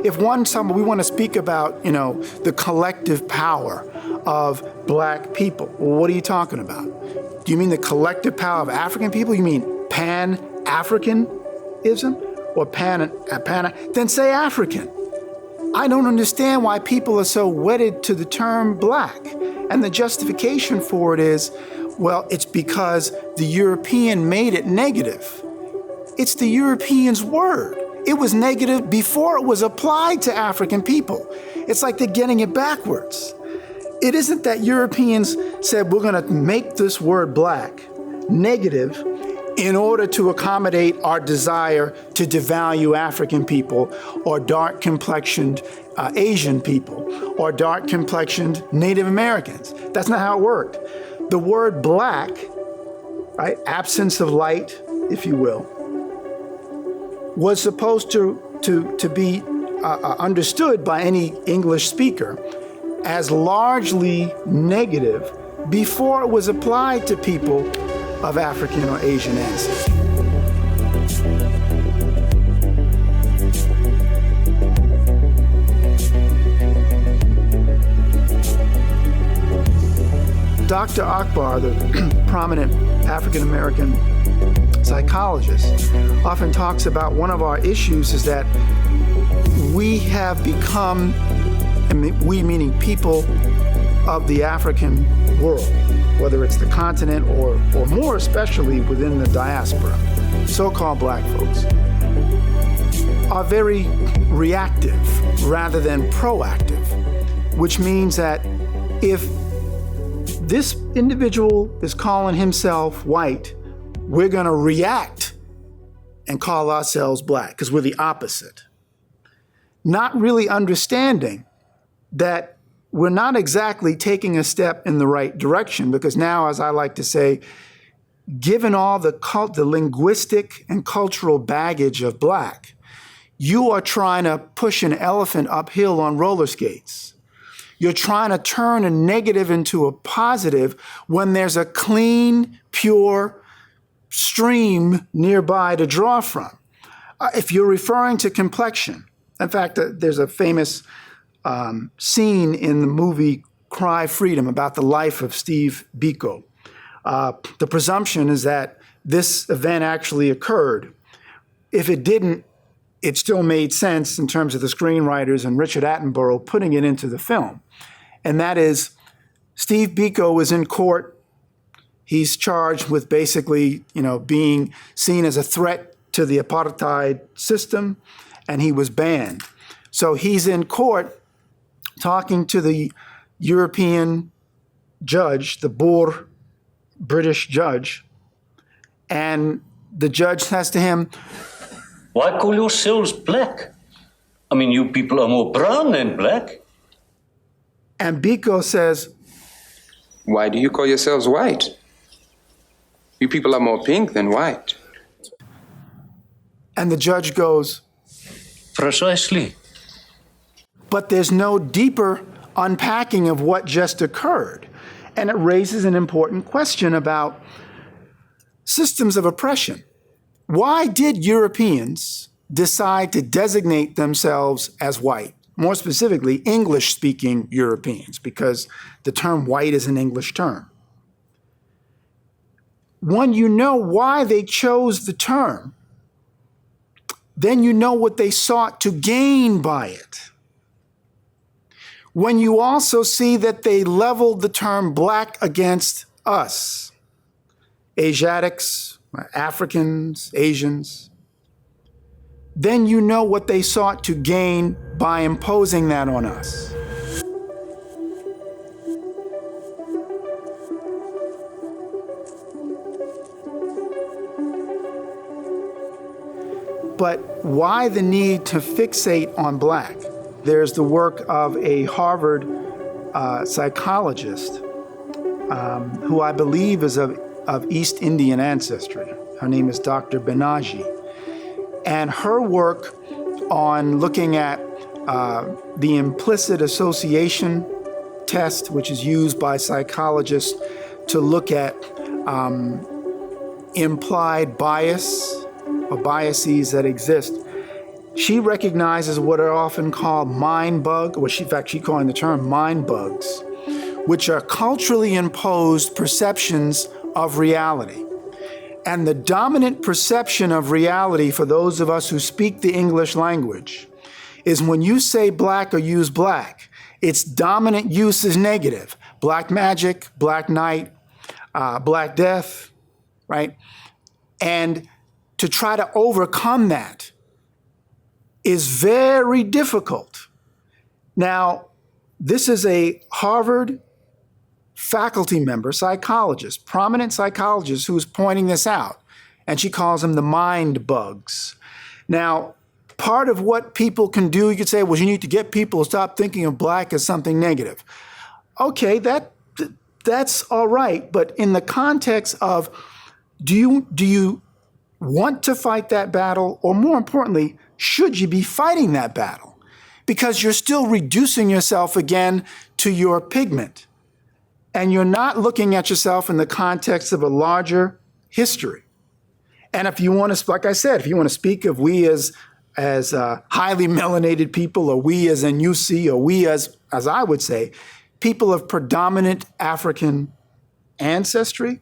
if we want to speak about, the collective power of black people, well, what are you talking about? Do you mean the collective power of African people? You mean Pan-Africanism or then say African. I don't understand why people are so wedded to the term black. And the justification for it is, well, it's because the European made it negative. It's the Europeans' word. It was negative before it was applied to African people. It's like they're getting it backwards. It isn't that Europeans said, we're going to make this word black negative in order to accommodate our desire to devalue African people or dark-complexioned Asian people or dark-complexioned Native Americans. That's not how it worked. The word black, right, absence of light, if you will, was supposed to be understood by any English speaker as largely negative before it was applied to people of African or Asian ancestry. Dr. Akbar, the prominent African-American psychologist, often talks about one of our issues is that we have become, we meaning people of the African world, whether it's the continent or more especially within the diaspora, so-called black folks, are very reactive rather than proactive, which means that if this individual is calling himself white, we're going to react and call ourselves black because we're the opposite. Not really understanding that we're not exactly taking a step in the right direction because now, as I like to say, given all the linguistic and cultural baggage of black, you are trying to push an elephant uphill on roller skates. You're trying to turn a negative into a positive when there's a clean, pure stream nearby to draw from. If you're referring to complexion, in fact, there's a famous scene in the movie Cry Freedom about the life of Steve Biko. The presumption is that this event actually occurred. If it didn't, it still made sense in terms of the screenwriters and Richard Attenborough putting it into the film. And that is, Steve Biko is in court. He's charged with basically, being seen as a threat to the apartheid system, and he was banned. So he's in court talking to the European judge, the Moor British judge, and the judge says to him, "Why call yourselves black? I mean, you people are more brown than black." And Biko says, "Why do you call yourselves white? You people are more pink than white." And the judge goes, "Precisely." But there's no deeper unpacking of what just occurred. And it raises an important question about systems of oppression. Why did Europeans decide to designate themselves as white? More specifically, English-speaking Europeans, because the term white is an English term. When you know why they chose the term, then you know what they sought to gain by it. When you also see that they leveled the term black against us, Asiatics, Africans, Asians, then you know what they sought to gain by imposing that on us. But why the need to fixate on black? There's the work of a Harvard psychologist who I believe is of East Indian ancestry. Her name is Dr. Banerjee. And her work on looking at the implicit association test, which is used by psychologists to look at implied bias or biases that exist, She recognizes what are often called mind bug, or in fact, she coined the term mind bugs, which are culturally imposed perceptions of reality. And the dominant perception of reality for those of us who speak the English language is when you say black or use black, its dominant use is negative. Black magic, black night, black death, right? And to try to overcome that is very difficult. Now, this is a Harvard faculty member, psychologist, prominent psychologist, who's pointing this out, and she calls them the mind bugs. Now, part of what people can do, you could say, well, you need to get people to stop thinking of black as something negative. Okay, that's all right, but in the context of, do you want to fight that battle, or more importantly, should you be fighting that battle? Because you're still reducing yourself again to your pigment. And you're not looking at yourself in the context of a larger history. And if you want to, like I said, if you want to speak of we as highly melanated people, or we as NUC, or we as I would say, people of predominant African ancestry,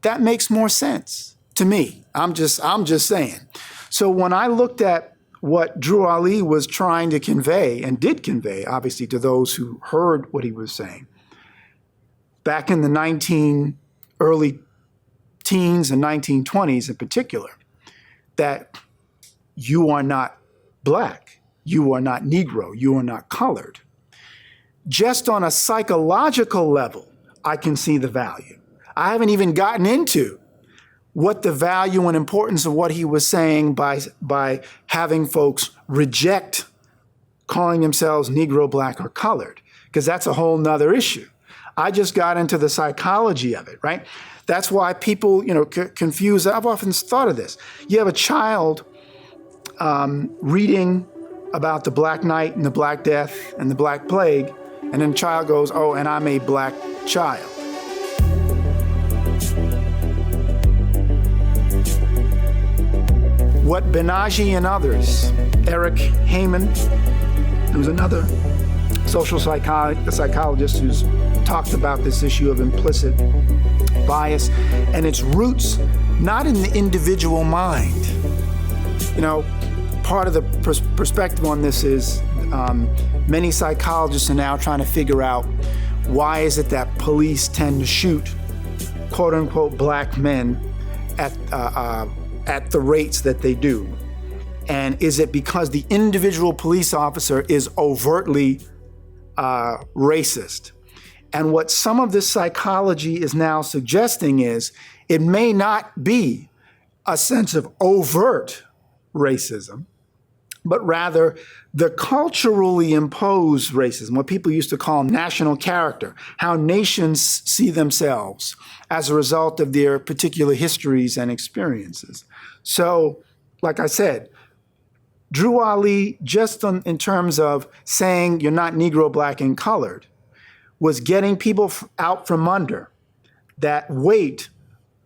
that makes more sense to me. I'm just saying. So when I looked at what Drew Ali was trying to convey, and did convey, obviously, to those who heard what he was saying, back in the early teens and 1920s in particular, that you are not black, you are not Negro, you are not colored. Just on a psychological level, I can see the value. I haven't even gotten into what the value and importance of what he was saying by having folks reject calling themselves Negro, black, or colored, because that's a whole nother issue. I just got into the psychology of it, right? That's why people, confuse. I've often thought of this. You have a child reading about the Black Night and the Black Death and the Black Plague, and then the child goes, oh, and I'm a black child. What Benaji and others, Eric Heyman, who's another social psychologist who's talked about this issue of implicit bias and its roots not in the individual mind. Part of the perspective on this is many psychologists are now trying to figure out why is it that police tend to shoot quote unquote black men at the rates that they do. And is it because the individual police officer is overtly racist? And what some of this psychology is now suggesting is it may not be a sense of overt racism, but rather the culturally imposed racism, what people used to call national character, how nations see themselves as a result of their particular histories and experiences. So, like I said, Drew Ali, just in terms of saying you're not Negro, black, and colored, was getting people out from under that weight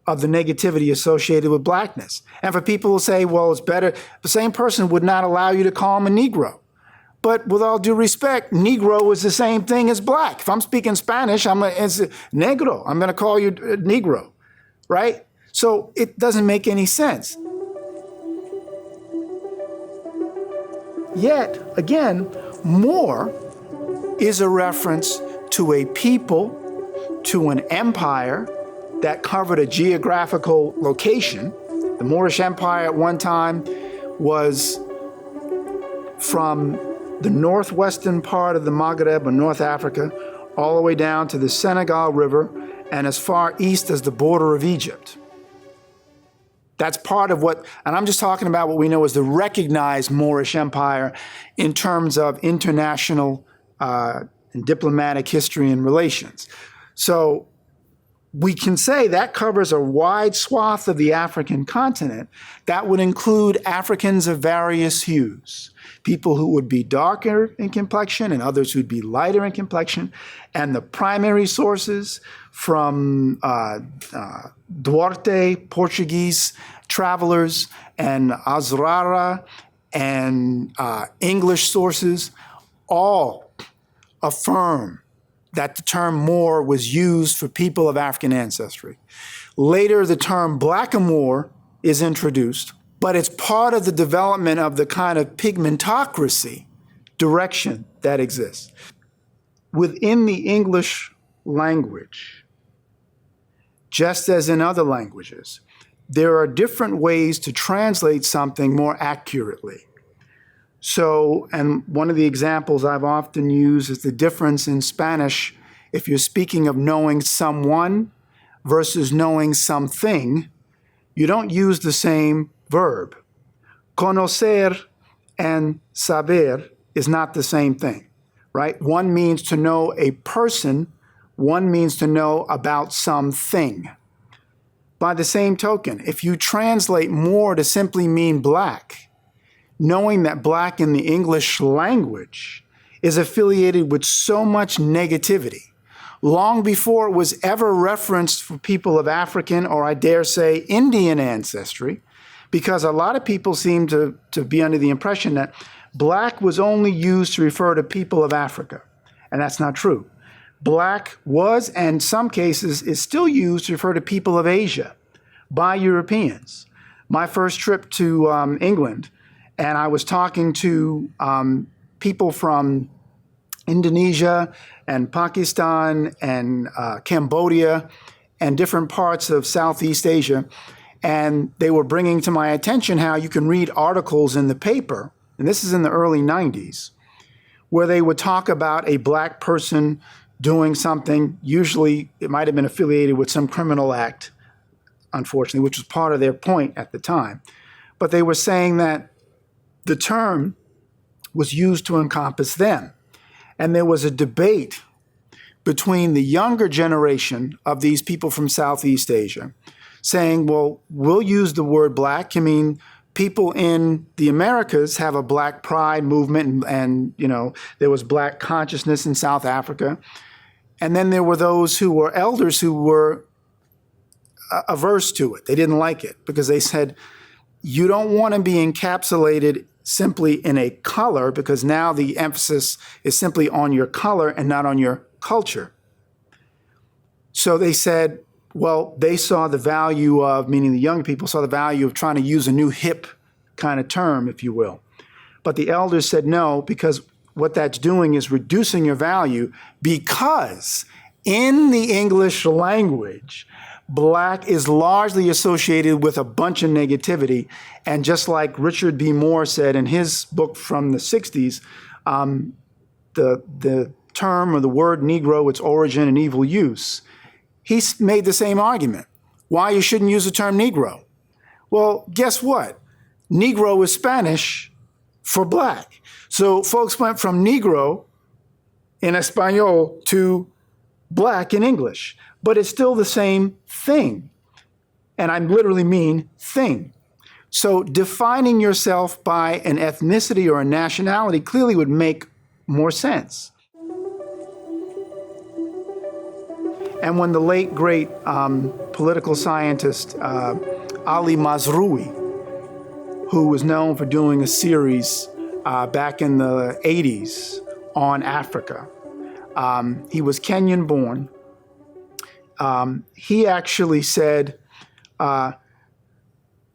of the negativity associated with blackness. And for people who say, well, it's better, the same person would not allow you to call him a Negro. But with all due respect, Negro is the same thing as black. If I'm speaking Spanish, it's Negro. I'm going to call you Negro, right? So it doesn't make any sense. Yet, again, Moor is a reference to a people, to an empire that covered a geographical location. The Moorish Empire at one time was from the northwestern part of the Maghreb or North Africa all the way down to the Senegal River and as far east as the border of Egypt. That's part of what, and I'm just talking about what we know as the recognized Moorish Empire in terms of international and diplomatic history and relations. So we can say that covers a wide swath of the African continent. That would include Africans of various hues, people who would be darker in complexion and others who'd be lighter in complexion. And the primary sources from Duarte, Portuguese travelers, and Azrara and English sources all affirm that the term Moor was used for people of African ancestry. Later, the term blackamoor is introduced, but it's part of the development of the kind of pigmentocracy direction that exists. Within the English language, just as in other languages, there are different ways to translate something more accurately. So, and one of the examples I've often used is the difference in Spanish if you're speaking of knowing someone versus knowing something, you don't use the same verb. Conocer and saber is not the same thing, right? One means to know a person, one means to know about something. By the same token, if you translate Moor to simply mean black, knowing that black in the English language is affiliated with so much negativity, long before it was ever referenced for people of African, or I dare say Indian ancestry, because a lot of people seem to be under the impression that black was only used to refer to people of Africa, and that's not true. Black was, and in some cases, is still used to refer to people of Asia by Europeans. My first trip to England, and I was talking to people from Indonesia and Pakistan and Cambodia and different parts of Southeast Asia, and they were bringing to my attention how you can read articles in the paper, and this is in the early 90s, where they would talk about a black person doing something. Usually it might have been affiliated with some criminal act, unfortunately, which was part of their point at the time. But they were saying that the term was used to encompass them. And there was a debate between the younger generation of these people from Southeast Asia saying, well, we'll use the word black. I mean, people in the Americas have a black pride movement, and you know, there was black consciousness in South Africa. And then there were those who were elders who were averse to it. They didn't like it because they said, you don't want to be encapsulated simply in a color, because now the emphasis is simply on your color and not on your culture. So they said, well, they saw the value of, meaning the young people saw the value of trying to use a new hip kind of term, if you will. But the elders said no, because what that's doing is reducing your value, because in the English language, black is largely associated with a bunch of negativity. And just like Richard B. Moore said in his book from the 60s, the term or the word Negro, its origin and evil use, he made the same argument. Why you shouldn't use the term Negro? Well, guess what? Negro is Spanish for black. So folks went from Negro in Espanol to black in English, but it's still the same thing. And I literally mean thing. So defining yourself by an ethnicity or a nationality clearly would make more sense. And when the late, great political scientist Ali Mazrui, who was known for doing a series back in the 80s on Africa, he was Kenyan born. He actually said,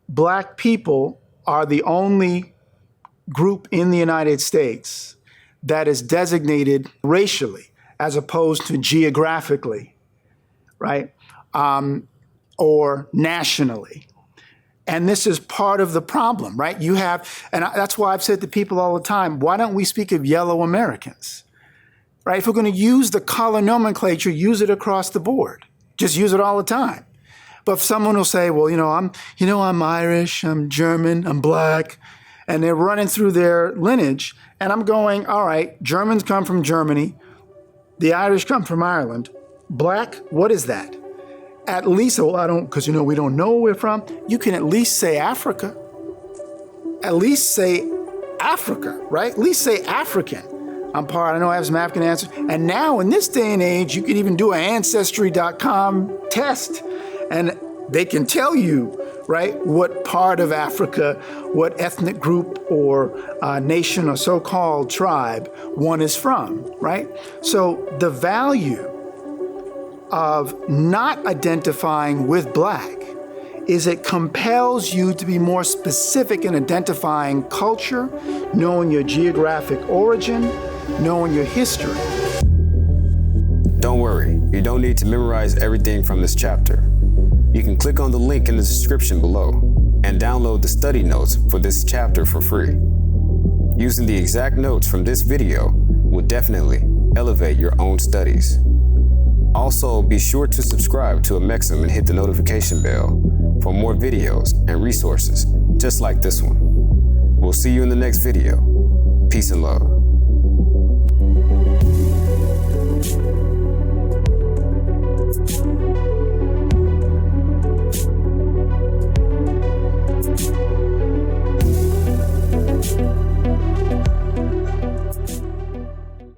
black people are the only group in the United States that is designated racially as opposed to geographically, right? Or nationally. And this is part of the problem, right? You have, and that's why I've said to people all the time, why don't we speak of yellow Americans, right? If we're going to use the color nomenclature, use it across the board. Just use it all the time. But if someone will say, well, I'm Irish, I'm German, I'm black, and they're running through their lineage, and I'm going, all right, Germans come from Germany, the Irish come from Ireland, black, what is that? At least, well, because we don't know where we're from. You can at least say Africa. At least say Africa, right? At least say African. I know I have some African answers. And now in this day and age, you can even do an Ancestry.com test, and they can tell you right? What part of Africa, what ethnic group or nation or so-called tribe one is from, right? So the value of not identifying with Black is it compels you to be more specific in identifying culture, knowing your geographic origin, knowing your history. Don't worry, you don't need to memorize everything from this chapter. You can click on the link in the description below and download the study notes for this chapter for free. Using the exact notes from this video will definitely elevate your own studies. Also, be sure to subscribe to Amexem and hit the notification bell for more videos and resources just like this one. We'll see you in the next video. Peace and love.